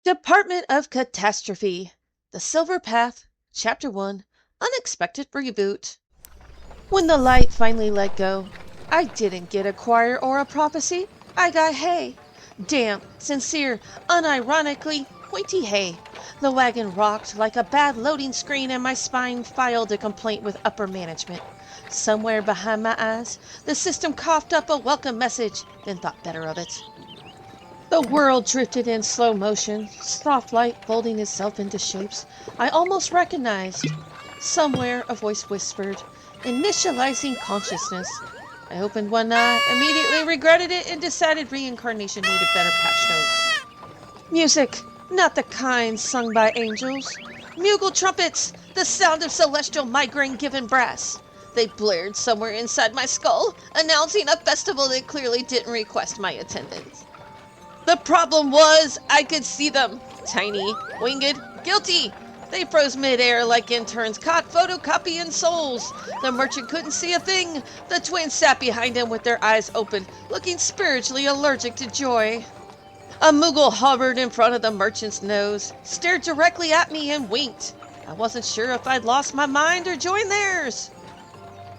Department of Catastrophe. The Silver Path. Chapter 1. Unexpected Reboot. When the light finally let go, I didn't get a choir or a prophecy. I got hay. Damp, sincere, unironically pointy hay. The wagon rocked like a bad loading screen and my spine filed a complaint with upper management. Somewhere behind my eyes, the system coughed up a welcome message, then thought better of it. The world drifted in slow motion, soft light folding itself into shapes I almost recognized. Somewhere a voice whispered, initializing consciousness. I opened one eye, immediately regretted it, and decided reincarnation needed better patch notes. Music, not the kind sung by angels. Moogle trumpets, the sound of celestial migraine-given brass. They blared somewhere inside my skull, announcing a festival that clearly didn't request my attendance. The problem was, I could see them. Tiny, winged, guilty. They froze midair like interns caught photocopying souls. The merchant couldn't see a thing. The twins sat behind him with their eyes open, looking spiritually allergic to joy. A Moogle hovered in front of the merchant's nose, stared directly at me and winked. I wasn't sure if I'd lost my mind or joined theirs.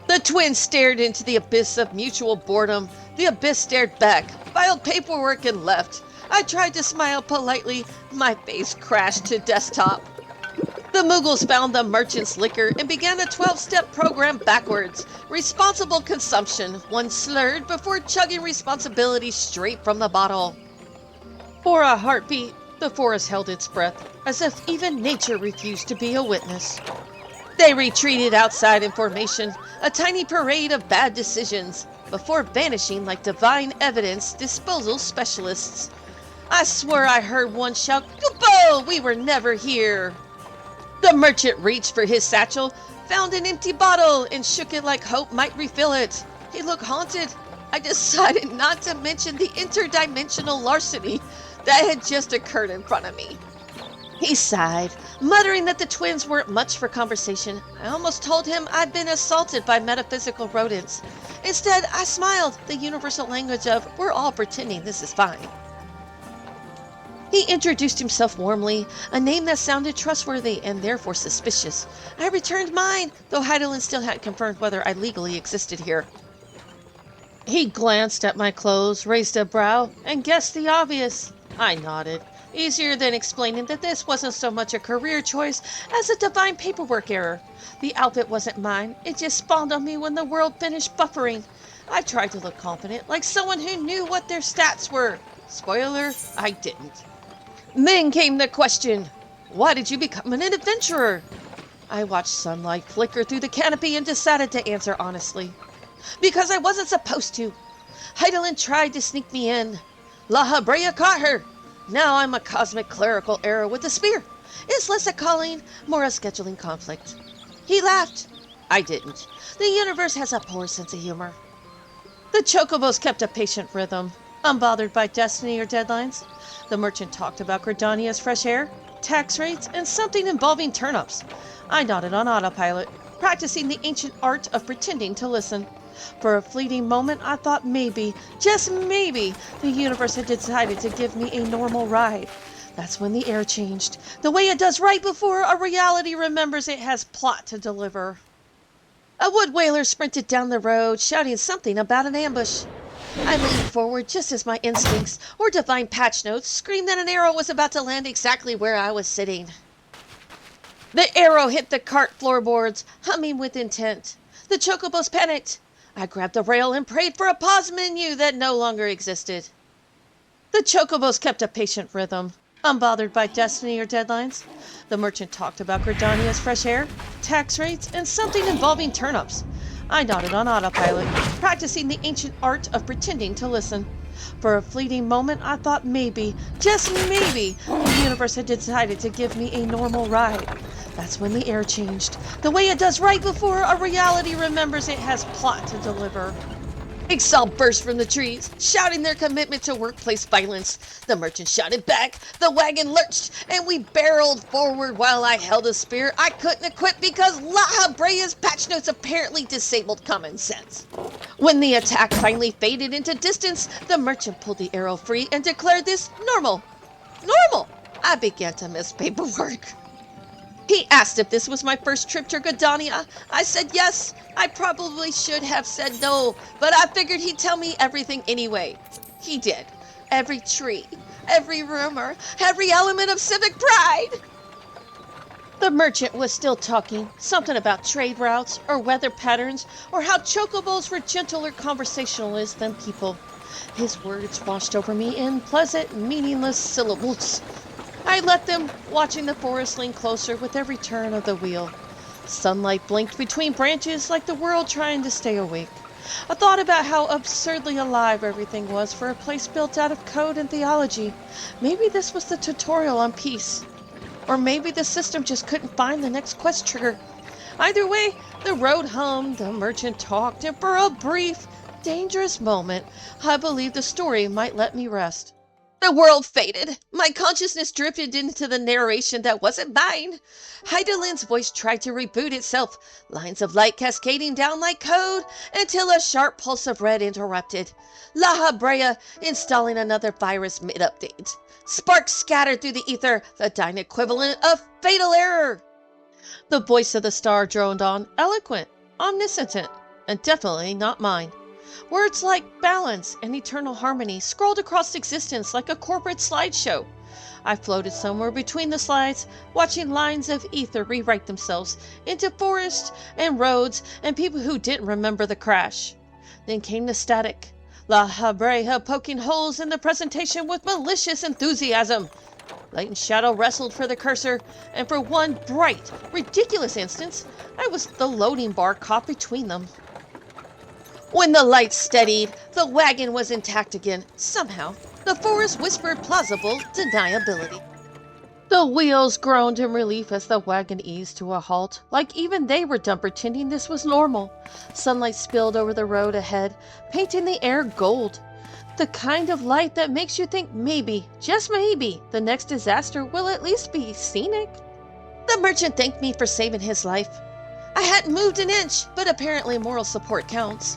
The twins stared into the abyss of mutual boredom. The abyss stared back, filed paperwork, and left. I tried to smile politely. My face crashed to desktop. The Moogles found the merchant's liquor and began a 12-step program backwards. Responsible consumption, one slurred before chugging responsibility straight from the bottle. For a heartbeat, the forest held its breath, as if even nature refused to be a witness. They retreated outside in formation, a tiny parade of bad decisions, before vanishing like divine evidence disposal specialists. I swear I heard one shout, "Kupo! We were never here!" The merchant reached for his satchel, found an empty bottle, and shook it like hope might refill it. He looked haunted. I decided not to mention the interdimensional larceny that had just occurred in front of me. He sighed, muttering that the twins weren't much for conversation. I almost told him I'd been assaulted by metaphysical rodents. Instead, I smiled, the universal language of, we're all pretending this is fine. He introduced himself warmly, a name that sounded trustworthy and therefore suspicious. I returned mine, though Hydaelyn still hadn't confirmed whether I legally existed here. He glanced at my clothes, raised a brow, and guessed the obvious. I nodded. Easier than explaining that this wasn't so much a career choice as a divine paperwork error. The outfit wasn't mine. It just spawned on me when the world finished buffering. I tried to look confident, like someone who knew what their stats were. Spoiler, I didn't. Then came the question, why did you become an adventurer? I watched sunlight flicker through the canopy and decided to answer honestly. Because I wasn't supposed to. Hydaelyn tried to sneak me in. Lahabrea caught her. Now I'm a cosmic clerical error with a spear. It's less a calling, more a scheduling conflict. He laughed. I didn't. The universe has a poor sense of humor. The chocobos kept a patient rhythm, unbothered by destiny or deadlines. The merchant talked about Gridania's fresh air, tax rates, and something involving turnips. I nodded on autopilot, practicing the ancient art of pretending to listen. For a fleeting moment, I thought maybe, just maybe, the universe had decided to give me a normal ride. That's when the air changed, the way it does right before a reality remembers it has plot to deliver. A Wood Wailer sprinted down the road, shouting something about an ambush. I leaned forward just as my instincts, or divine patch notes, screamed that an arrow was about to land exactly where I was sitting. The arrow hit the cart floorboards, humming with intent. The chocobos panicked. I grabbed the rail and prayed for a pause menu that no longer existed. The chocobos kept a patient rhythm, unbothered by destiny or deadlines. The merchant talked about Gridania's fresh air, tax rates, and something involving turnips. I nodded on autopilot, practicing the ancient art of pretending to listen. For a fleeting moment, I thought maybe, just maybe, the universe had decided to give me a normal ride. That's when the air changed, the way it does right before a reality remembers it has plot to deliver. Exile burst from the trees, shouting their commitment to workplace violence. The merchant shouted back, the wagon lurched, and we barreled forward while I held a spear I couldn't equip because Lahabrea's patch notes apparently disabled common sense. When the attack finally faded into distance, the merchant pulled the arrow free and declared this normal. Normal! I began to miss paperwork. He asked if this was my first trip to Gridania. I said yes. I probably should have said no, but I figured he'd tell me everything anyway. He did. Every tree, every rumor, every element of civic pride. The merchant was still talking, something about trade routes, or weather patterns, or how chocobos were gentler conversationalists than people. His words washed over me in pleasant, meaningless syllables. I let them, watching the forest lean closer with every turn of the wheel. Sunlight blinked between branches like the world trying to stay awake. I thought about how absurdly alive everything was for a place built out of code and theology. Maybe this was the tutorial on peace. Or maybe the system just couldn't find the next quest trigger. Either way, the road hummed, the merchant talked, and for a brief, dangerous moment, I believed the story might let me rest. The world faded. My consciousness drifted into the narration that wasn't mine. Hydaelyn's voice tried to reboot itself, lines of light cascading down like code, until a sharp pulse of red interrupted. Lahabrea installing another virus mid-update. Sparks scattered through the ether, the dyne equivalent of fatal error. The voice of the star droned on, eloquent, omniscient, and definitely not mine. Words like balance and eternal harmony scrolled across existence like a corporate slideshow. I floated somewhere between the slides, watching lines of ether rewrite themselves into forests and roads and people who didn't remember the crash. Then came the static. Lahabrea poking holes in the presentation with malicious enthusiasm. Light and shadow wrestled for the cursor, and for one bright, ridiculous instance, I was the loading bar caught between them. When the light steadied, the wagon was intact again. Somehow, the forest whispered plausible deniability. The wheels groaned in relief as the wagon eased to a halt, like even they were done pretending this was normal. Sunlight spilled over the road ahead, painting the air gold. The kind of light that makes you think maybe, just maybe, the next disaster will at least be scenic. The merchant thanked me for saving his life. I hadn't moved an inch, but apparently moral support counts.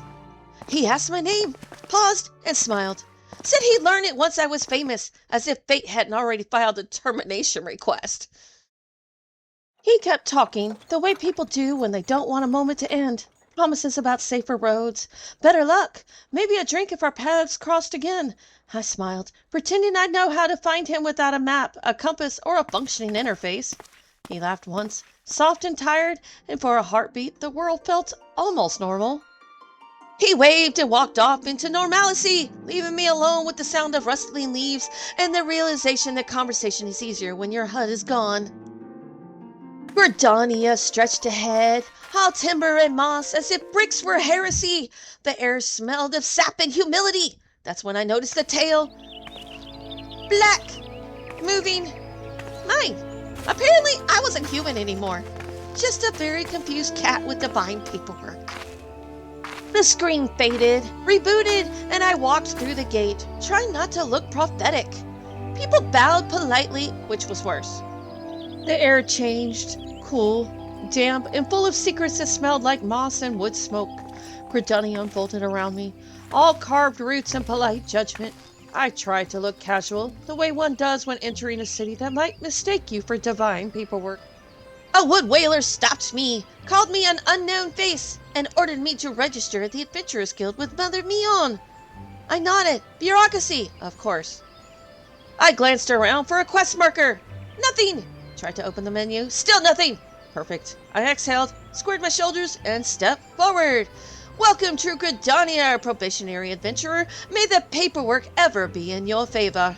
He asked my name, paused, and smiled. Said he'd learn it once I was famous, as if fate hadn't already filed a termination request. He kept talking, the way people do when they don't want a moment to end. Promises about safer roads, better luck, maybe a drink if our paths crossed again. I smiled, pretending I'd know how to find him without a map, a compass, or a functioning interface. He laughed once, soft and tired, and for a heartbeat the world felt almost normal. He waved and walked off into normalcy, leaving me alone with the sound of rustling leaves and the realization that conversation is easier when your HUD is gone. Gridania stretched ahead, all timber and moss, as if bricks were heresy. The air smelled of sap and humility. That's when I noticed the tail. Black. Moving. Mine. Apparently, I wasn't human anymore. Just a very confused cat with divine paperwork. The screen faded, rebooted, and I walked through the gate, trying not to look prophetic. People bowed politely, which was worse. The air changed, cool, damp, and full of secrets that smelled like moss and wood smoke. Gridania unfolded around me, all carved roots and polite judgment. I tried to look casual, the way one does when entering a city that might mistake you for divine paperwork. A Wood Wailer stopped me, called me an unknown face, and ordered me to register at the Adventurers Guild with Mother Mion. I nodded. Bureaucracy, of course. I glanced around for a quest marker. Nothing. Tried to open the menu. Still nothing. Perfect. I exhaled, squared my shoulders, and stepped forward. Welcome to Gridania, probationary adventurer. May the paperwork ever be in your favor.